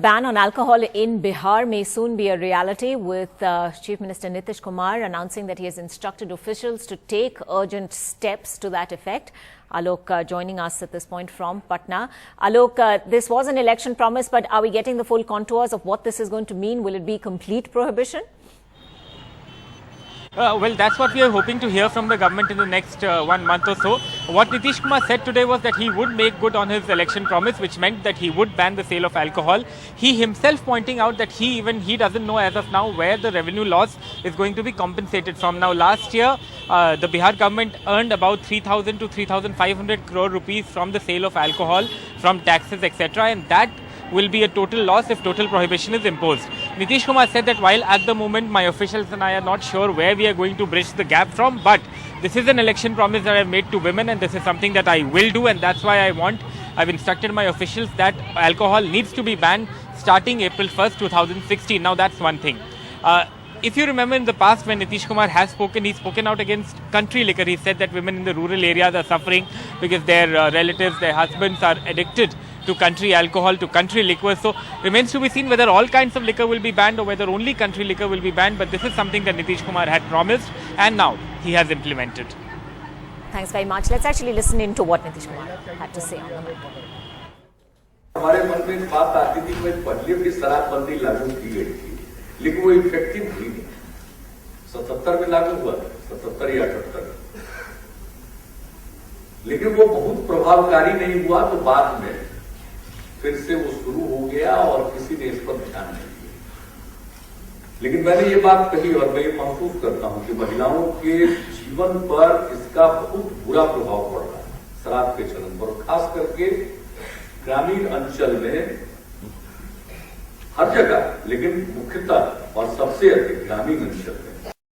ban on alcohol in Bihar may soon be a reality, with Chief Minister Nitish Kumar announcing that he has instructed officials to take urgent steps to that effect. Alok joining us at this point from Patna. Alok, this was an election promise, but are we getting the full contours of what this is going to mean? Will it be complete prohibition? Well, that's what we are hoping to hear from the government in the next 1 month or so. What Nitish Kumar said today was that he would make good on his election promise, which meant that he would ban the sale of alcohol. He himself pointing out that he doesn't know as of now where the revenue loss is going to be compensated from. Now, last year, the Bihar government earned about 3,000 to 3,500 crore rupees from the sale of alcohol, from taxes, etc. And that will be a total loss if total prohibition is imposed. Nitish Kumar said that while at the moment my officials and I are not sure where we are going to bridge the gap from, but this is an election promise that I've made to women, and this is something that I will do, and that's why I've instructed my officials that alcohol needs to be banned starting April 1st, 2016. Now that's one thing. If you remember in the past when Nitish Kumar has spoken, he's spoken out against country liquor. He said that women in the rural areas are suffering because their relatives, their husbands are addicted to country alcohol, to country liquor. So remains to be seen whether all kinds of liquor will be banned or whether only country liquor will be banned. But this is something that Nitish Kumar had promised and now he has implemented. Thanks very much. Let's actually listen into what Nitish Kumar had to say on the matter. हमारे मन में बात आती थी कि पहले भी शराबबंदी लागू की गई थी, लेकिन वो इफेक्टिव हुई नहीं। 77 में लागू हुआ, 77 या 78, लेकिन वो बहुत प्रभावकारी नहीं हुआ। तो बाद में फिर से वो शुरू हो गया और किसी ने इस पर ध्यान नहीं दिया। लेकिन मैंने ये बात कही और मैं ये महसूस करता हूं कि महिलाओं के जीवन पर इसका बहुत बुरा प्रभाव पड़ रहा है, शराब के चलन पर, खास करके ग्रामीण अंचल में, हर जगह, लेकिन मुख्यतः और सबसे अधिक ग्रामीण अंचल में।